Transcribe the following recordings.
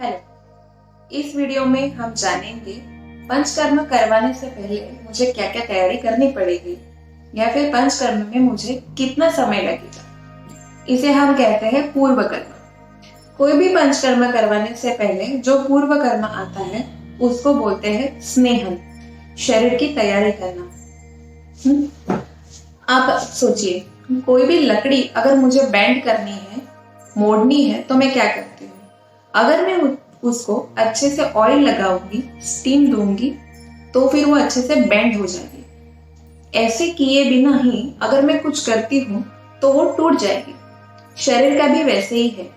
Hello. इस video में हम जानेंगे पंचकर्म करवाने से पहले मुझे क्या क्या तैयारी करनी पड़ेगी या फिर पंचकर्म में मुझे कितना समय लगेगा। इसे हम कहते हैं पूर्व कर्म। कोई भी पंचकर्म करवाने से पहले जो पूर्व कर्म आता है उसको बोलते हैं स्नेहन, शरीर की तैयारी करना। आप सोचिए, कोई भी लकड़ी अगर मुझे बेंड करनी है, मोड़नी है, तो मैं क्या करती हूँ? अगर मैं उसको अच्छे से ऑयल लगाऊंगी, स्टीम दूंगी, तो फिर वो अच्छे से बेंड हो जाएगी। ऐसे किए बिना ही अगर मैं कुछ करती हूँ तो वो टूट जाएगी। शरीर का भी वैसे ही है।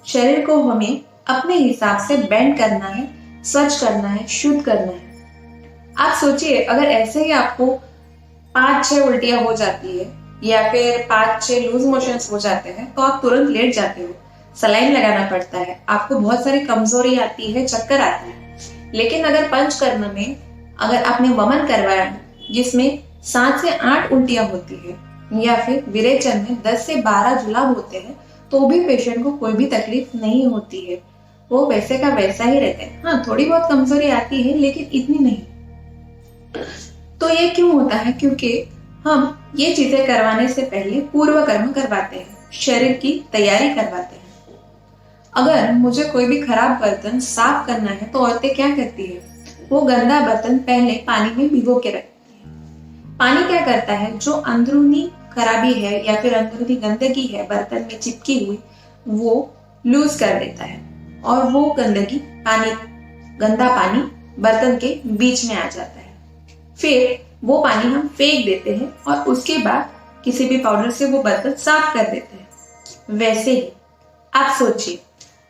शरीर को हमें अपने हिसाब से बेंड करना है, स्वच्छ करना है, शुद्ध करना है। आप सोचिए, अगर ऐसे ही आपको 5-6 उल्टियां हो जाती है या फिर 5-6 लूज मोशंस हो जाते हैं तो आप तुरंत लेट जाते हो, सलाइन लगाना पड़ता है, आपको बहुत सारी कमजोरी आती है, चक्कर आती है। लेकिन अगर पंचकर्म में अगर आपने वमन करवाया जिसमें 7 से 8 उल्टियां होती है या फिर विरेचन में 10 से 12 जुलाब होते हैं तो भी पेशेंट को कोई भी तकलीफ नहीं होती है। वो वैसे का वैसा ही रहते हैं। हाँ, थोड़ी बहुत कमजोरी आती है लेकिन इतनी नहीं। तो ये क्यों होता है? क्योंकि हम ये चीजें करवाने से पहले पूर्व कर्म करवाते हैं, शरीर की तैयारी करवाते हैं। अगर मुझे कोई भी खराब बर्तन साफ करना है तो औरतें क्या करती है? वो गंदा बर्तन पहले पानी में भिगो के रखती है। पानी क्या करता है? जो अंदरूनी खराबी है या फिर अंदरूनी गंदगी है बर्तन में चिपकी हुई, वो लूज कर देता है और वो गंदगी गंदा पानी बर्तन के बीच में आ जाता है। फिर वो पानी हम फेंक देते हैं और उसके बाद किसी भी पाउडर से वो बर्तन साफ कर देते हैं। वैसे ही आप सोचिए,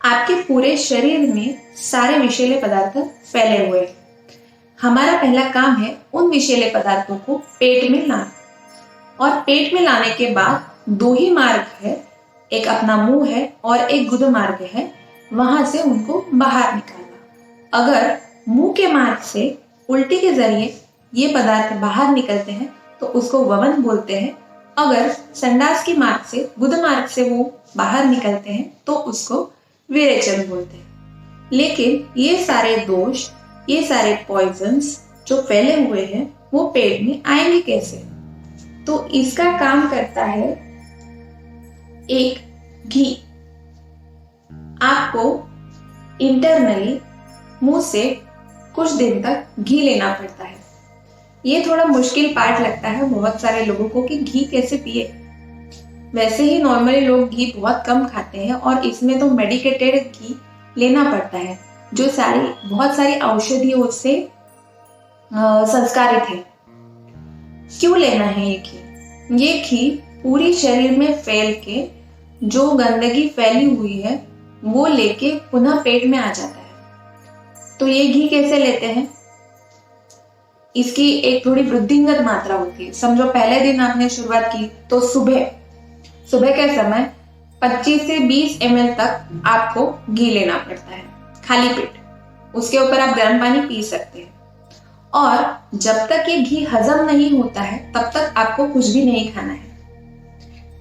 आपके पूरे शरीर में सारे विषैले पदार्थ फैले हुए हैं। हमारा पहला काम है उन विषैले पदार्थों को पेट में लाना, और पेट में लाने के बाद 2 ही मार्ग है, एक अपना मुंह है और एक गुद मार्ग है, वहां से उनको बाहर निकालना। अगर मुंह के मार्ग से उल्टी के जरिए ये पदार्थ बाहर निकलते हैं तो उसको वमन बोलते हैं। अगर संडास की मार्ग से, गुद मार्ग से वो बाहर निकलते हैं तो उसको विरेचन बोलते हैं। लेकिन ये सारे दोष, ये सारे पॉइजन्स जो फैले हुए हैं वो पेट में आएंगे कैसे? तो इसका काम करता है एक घी। आपको इंटरनली मुंह से कुछ दिन तक घी लेना पड़ता है। ये थोड़ा मुश्किल पार्ट लगता है बहुत सारे लोगों को कि घी कैसे पिए। वैसे ही नॉर्मली लोग घी बहुत कम खाते हैं और इसमें तो मेडिकेटेड घी लेना पड़ता है जो बहुत सारी औषधियों से संस्कारित है। क्यों लेना है ये घी? ये घी पूरी शरीर में फैल के जो गंदगी फैली हुई है वो लेके पुनः पेट में आ जाता है। तो ये घी कैसे लेते हैं? इसकी एक थोड़ी वृद्धिंगत मात्रा होती है। समझो पहले दिन आपने शुरुआत की तो सुबह के समय 25 से 20 ml तक आपको घी लेना पड़ता है खाली पेट। उसके ऊपर आप गर्म पानी पी सकते हैं। और जब तक ये घी हजम नहीं होता है तब तक आपको कुछ भी नहीं खाना है।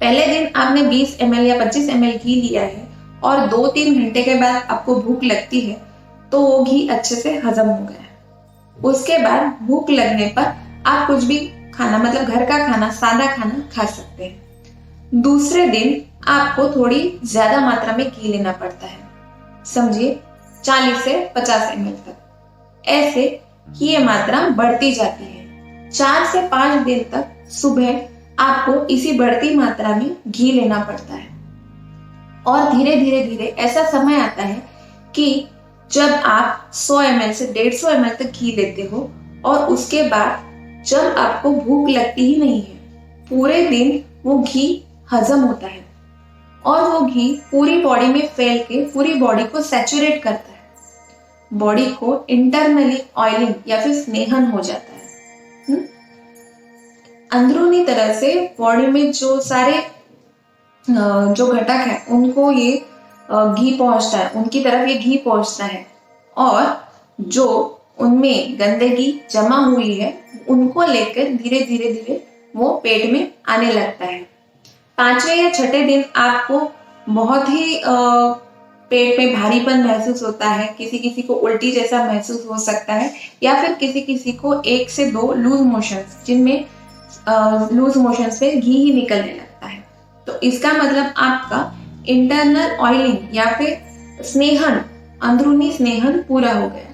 पहले दिन आपने 20 ml या 25 ml घी लिया है और 2-3 घंटे के बाद आपको भूख लगती है तो वो घी अच्छे से हजम हो गया है। उसके बाद भूख लगने पर आप कुछ भी खाना, मतलब घर का खाना, सादा खाना खा सकते हैं। दूसरे दिन आपको थोड़ी ज्यादा मात्रा में घी लेना पड़ता है, समझिए 40 से 50 ml तक। ऐसे की ये मात्रा बढ़ती जाती है। 4 से 5 दिन तक सुबह आपको इसी बढ़ती मात्रा में घी लेना पड़ता है। और धीरे धीरे ऐसा समय आता है कि जब आप 100 ml से 150 ml तक घी लेते हो और उसके बाद जब आपको भूख लगती ही नहीं है, पूरे दिन वो घी हजम होता है और वो घी पूरी बॉडी में फैल के पूरी बॉडी को सैचुरेट करता है। बॉडी को इंटरनली ऑयलिंग या फिर स्नेहन हो जाता है। अंदरूनी तरह से बॉडी में जो सारे जो घटक है उनको ये घी पहुंचता है, उनकी तरफ ये घी पहुंचता है और जो उनमें गंदगी जमा हुई है उनको लेकर धीरे धीरे वो पेट में आने लगता है। 5वें या 6ठे दिन आपको बहुत ही पेट में भारीपन महसूस होता है, किसी किसी को उल्टी जैसा महसूस हो सकता है, या फिर किसी किसी को 1 से 2 लूज मोशंस, जिनमें लूज मोशंस पे घी ही निकलने लगता है। तो इसका मतलब आपका इंटरनल ऑयलिंग या फिर स्नेहन, अंदरूनी स्नेहन पूरा हो गया।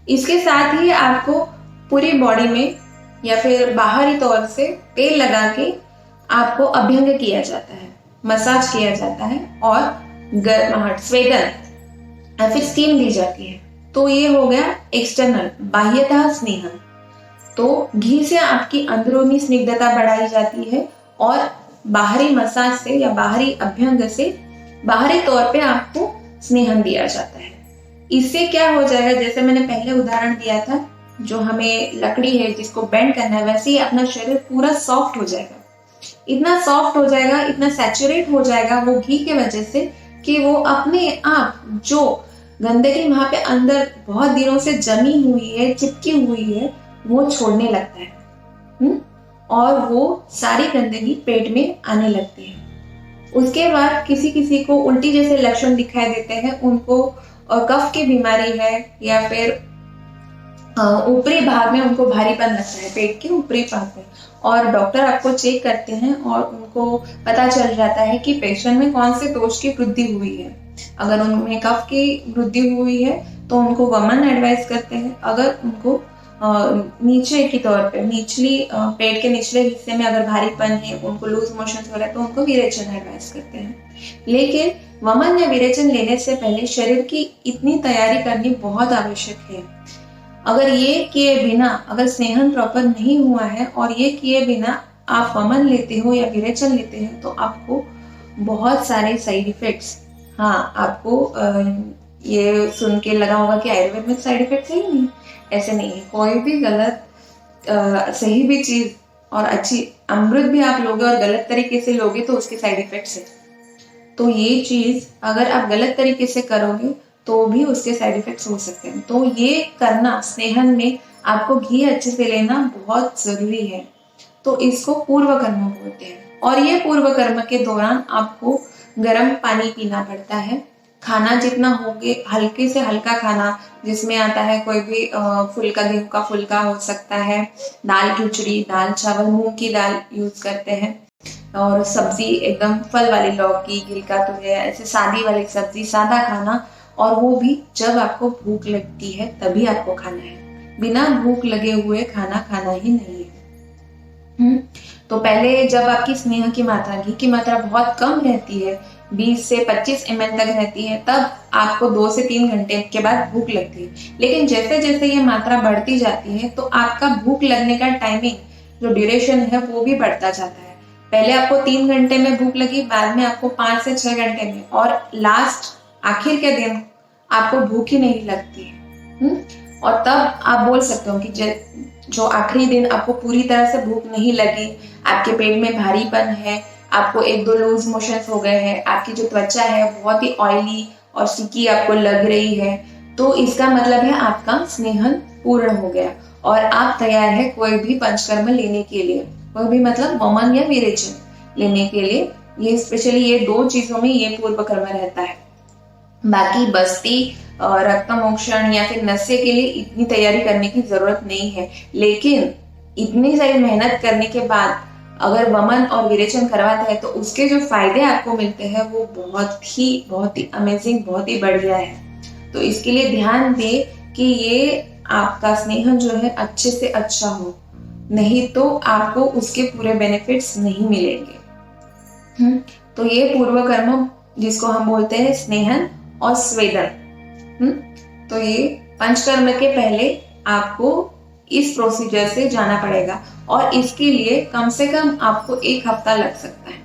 इसके साथ ही आपको पूरी बॉडी में या फिर बाहरी तौर से तेल लगा के आपको अभ्यंग किया जाता है, मसाज किया जाता है और गर्माहट, स्वेदन या फिर स्टीम दी जाती है। तो ये हो गया एक्सटर्नल, बाह्यतः स्नेहन। तो घी से आपकी अंदरूनी स्निग्धता बढ़ाई जाती है और बाहरी मसाज से या बाहरी अभ्यंग से बाहरी तौर पे आपको स्नेहन दिया जाता है। इससे क्या हो जाएगा, जैसे मैंने पहले उदाहरण दिया था, जो हमें लकड़ी है जिसको बेंड करना है, वैसे ही अपना शरीर पूरा सॉफ्ट हो जाएगा। इतना सॉफ्ट हो जाएगा, इतना सैचुरेट हो जाएगा वो घी के वजह से कि वो अपने आप जो गंदगी वहां पे अंदर बहुत दिनों से जमी हुई है, चिपकी हुई है, वो छोड़ने लगता है। और वो सारी गंदगी पेट में आने लगती है। उसके बाद किसी किसी को उल्टी जैसे लक्षण दिखाई देते हैं, उनको कफ की बीमारी है या फिर ऊपरी भाग में उनको भारीपन लगता है, पेट के ऊपरी भाग में, और डॉक्टर आपको चेक करते हैं और उनको पता चल जाता है कि पेशेंट में कौन से दोष की वृद्धि हुई है। अगर उनमें कफ की वृद्धि हुई है तो उनको वमन एडवाइस करते हैं। अगर उनको नीचे की तौर पे निचली पेट के निचले हिस्से में अगर भारीपन है, उनको लूज मोशन हो रहा है, तो उनको विरेचन एडवाइस करते हैं। लेकिन वमन या विरेचन लेने से पहले शरीर की इतनी तैयारी करनी बहुत आवश्यक है। अगर ये किए बिना, अगर स्नेहन प्रॉपर नहीं हुआ है और ये किए बिना आप वमन लेते हो या विरेचन लेते हैं, तो आपको बहुत सारे साइड इफेक्ट्स, हाँ, आपको ये सुन के लगा होगा कि आयुर्वेद में साइड इफेक्ट्स है ही नहीं। ऐसे नहीं है। कोई भी गलत सही भी चीज और अच्छी अमृत भी आप लोगे और गलत तरीके से लोगे तो उसके साइड इफेक्ट्स है। तो ये चीज अगर आप गलत तरीके से करोगे तो भी उसके साइड इफेक्ट्स हो सकते हैं। तो ये करना, स्नेहन में आपको घी अच्छे से लेना बहुत जरूरी है। तो इसको पूर्व कर्म बोलते हैं। और ये पूर्व कर्म के दौरान आपको गर्म पानी पीना पड़ता है। खाना जितना होगे, हल्के से हल्का खाना, जिसमें आता है कोई भी फुल्का, गेहूं का फुल्का हो सकता है, दाल खिचड़ी, दाल चावल, मूंग की दाल यूज करते हैं, और सब्जी एकदम फल वाली, लौकी, गिलका तुरई, ऐसे सादी वाली सब्जी, सादा खाना। और वो भी जब आपको भूख लगती है तभी आपको खाना है, बिना भूख लगे हुए खाना खाना ही नहीं है। तो पहले जब आपकी स्नेह की मात्रा, घी की मात्रा बहुत कम रहती है, 20 से 25 ml तक रहती है, तब आपको 2 से 3 घंटे के बाद भूख लगती है। लेकिन जैसे जैसे ये मात्रा बढ़ती जाती है तो आपका भूख लगने का टाइमिंग, जो ड्यूरेशन है, वो भी बढ़ता जाता है। पहले आपको 3 घंटे में भूख लगी, बाद में आपको 5 से 6 घंटे में, और लास्ट आखिर के दिन आपको भूख ही नहीं लगती है। और तब आप बोल सकते हो कि जो आखिरी दिन आपको पूरी तरह से भूख नहीं लगी, आपके पेट में भारीपन है, आपको 1-2 लूज मोशंस हो गए हैं, आपकी जो त्वचा है बहुत ही ऑयली और स्टिकी आपको लग रही है, तो इसका मतलब है आपका स्नेहन पूर्ण हो गया और आप तैयार है कोई भी पंचकर्म लेने के लिए, कोई भी मतलब वमन या विरेचन लेने के लिए। ये स्पेशली ये 2 चीजों में ये पूर्व कर्म रहता है। बाकी बस्ती, रक्तमोक्षण या फिर नशे के लिए इतनी तैयारी करने की जरूरत नहीं है। लेकिन इतनी सारी मेहनत करने के बाद अगर वमन और विरेचन करवाते हैं तो उसके जो फायदे आपको मिलते हैं वो बहुत ही अमेजिंग, बहुत ही बढ़िया है। तो इसके लिए ध्यान दे कि ये आपका स्नेह जो है अच्छे से अच्छा हो, नहीं तो आपको उसके पूरे बेनिफिट्स नहीं मिलेंगे। तो ये पूर्व कर्म जिसको हम बोलते हैं स्नेहन और स्वेदन। तो ये पंचकर्म के पहले आपको इस प्रोसीजर से जाना पड़ेगा और इसके लिए कम से कम आपको 1 हफ्ता लग सकता है।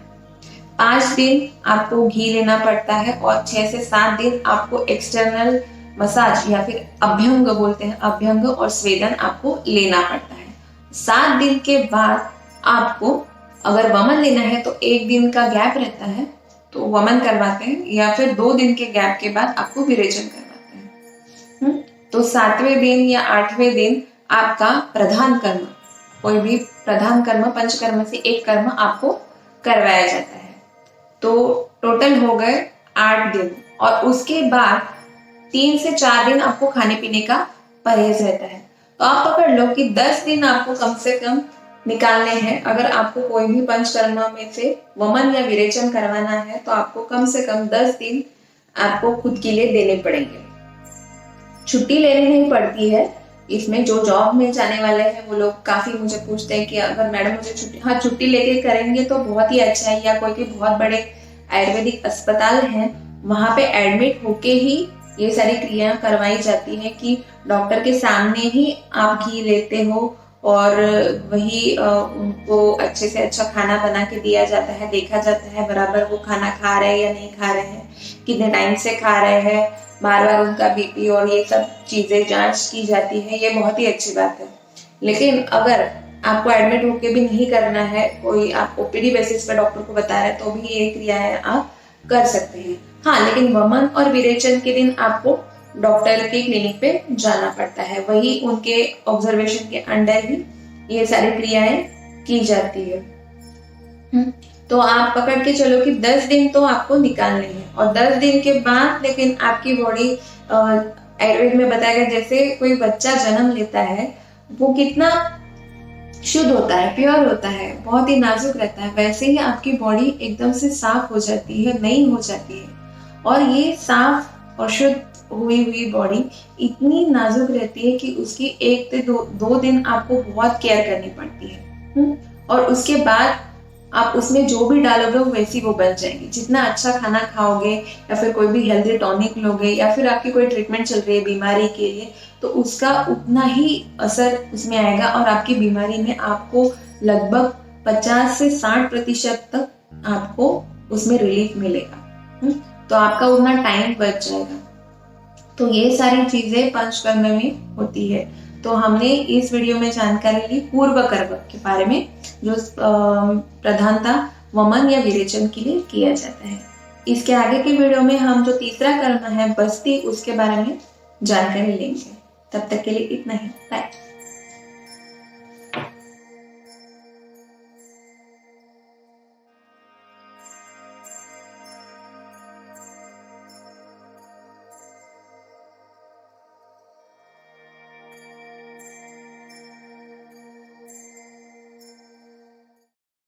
5 दिन आपको घी लेना पड़ता है और 6 से 7 दिन आपको एक्सटर्नल मसाज या फिर अभ्यंग बोलते हैं, अभ्यंग और स्वेदन आपको लेना पड़ता है। 7 दिन के बाद आपको अगर वमन लेना है तो 1 दिन का गैप रहता है तो वमन करवाते हैं, या फिर 2 दिन के गैप के बाद आपको विरेचन करवाते हैं। तो 7वें दिन या 8वें दिन आपका प्रधान कर्म, कोई भी प्रधान कर्म, पंचकर्म से 1 कर्म आपको करवाया जाता है। तो टोटल हो गए 8 दिन। और उसके बाद 3 से 4 दिन आपको खाने पीने का परहेज रहता है। तो आप पकड़ लो कि 10 दिन आपको कम से कम निकालने हैं। अगर आपको कोई भी पंचकर्म में से वमन या विरेचन करवाना है तो आपको कम से कम 10 दिन आपको खुद के लिए देने पड़ेंगे। छुट्टी लेनी नहीं पड़ती है इसमें। जो जॉब में जाने वाले हैं वो लोग काफी मुझे पूछते हैं कि अगर मैडम मुझे छुट्टी लेके करेंगे तो बहुत ही अच्छा है, या कोई भी बहुत बड़े आयुर्वेदिक अस्पताल हैं वहां पे एडमिट होके ही ये सारी क्रिया करवाई जाती है कि डॉक्टर के सामने ही आप घी लेते हो और वही उनको अच्छे से अच्छा खाना बना के दिया जाता है, देखा जाता है बराबर वो खाना खा रहे हैं या नहीं खा रहे हैं, कितने टाइम से खा रहे हैं, बार बार उनका बीपी और ये सब चीजें जांच की जाती है। ये बहुत ही अच्छी बात है। लेकिन अगर आपको एडमिट होके भी नहीं करना है, कोई आप ओपीडी बेसिस पे डॉक्टर को बता रहे हैं, तो भी ये क्रियाएं आप कर सकते हैं। हाँ, लेकिन वमन और विरेचन के दिन आपको डॉक्टर के क्लिनिक पे जाना पड़ता है, वही उनके ऑब्जर्वेशन के अंडर ही ये सारी क्रियाएं की जाती है। तो आप पकड़ के चलो कि 10 दिन तो आपको निकालने हैं, और 10 दिन के बाद लेकिन आपकी बॉडी, आयुर्वेद में बताया गया जैसे कोई बच्चा जन्म लेता है वो कितना शुद्ध होता है, प्योर होता है, बहुत ही नाजुक रहता है, वैसे ही आपकी बॉडी एकदम से साफ हो जाती है, नई हो जाती है। और ये साफ और शुद्ध हुई हुई बॉडी इतनी नाजुक रहती है कि उसकी 1 से 2 दिन आपको बहुत केयर करनी पड़ती है। और उसके बाद आप उसमें जो भी डालोगे वैसी वो बन जाएगी। जितना अच्छा खाना खाओगे या फिर कोई भी हेल्दी टॉनिक लोगे या फिर आपकी कोई ट्रीटमेंट चल रही है बीमारी के लिए, तो उसका उतना ही असर उसमें आएगा और आपकी बीमारी में आपको लगभग 50 से 60% तक आपको उसमें रिलीफ मिलेगा। तो आपका उतना टाइम बच जाएगा। तो ये सारी चीजें पंचकर्म में होती है। तो हमने इस वीडियो में जानकारी ली पूर्व कर्म के बारे में, जो प्रधानतः वमन या विरेचन के लिए किया जाता है। इसके आगे के वीडियो में हम जो तीसरा कर्म है बस्ती, उसके बारे में जानकारी लेंगे। तब तक के लिए इतना ही, बाय।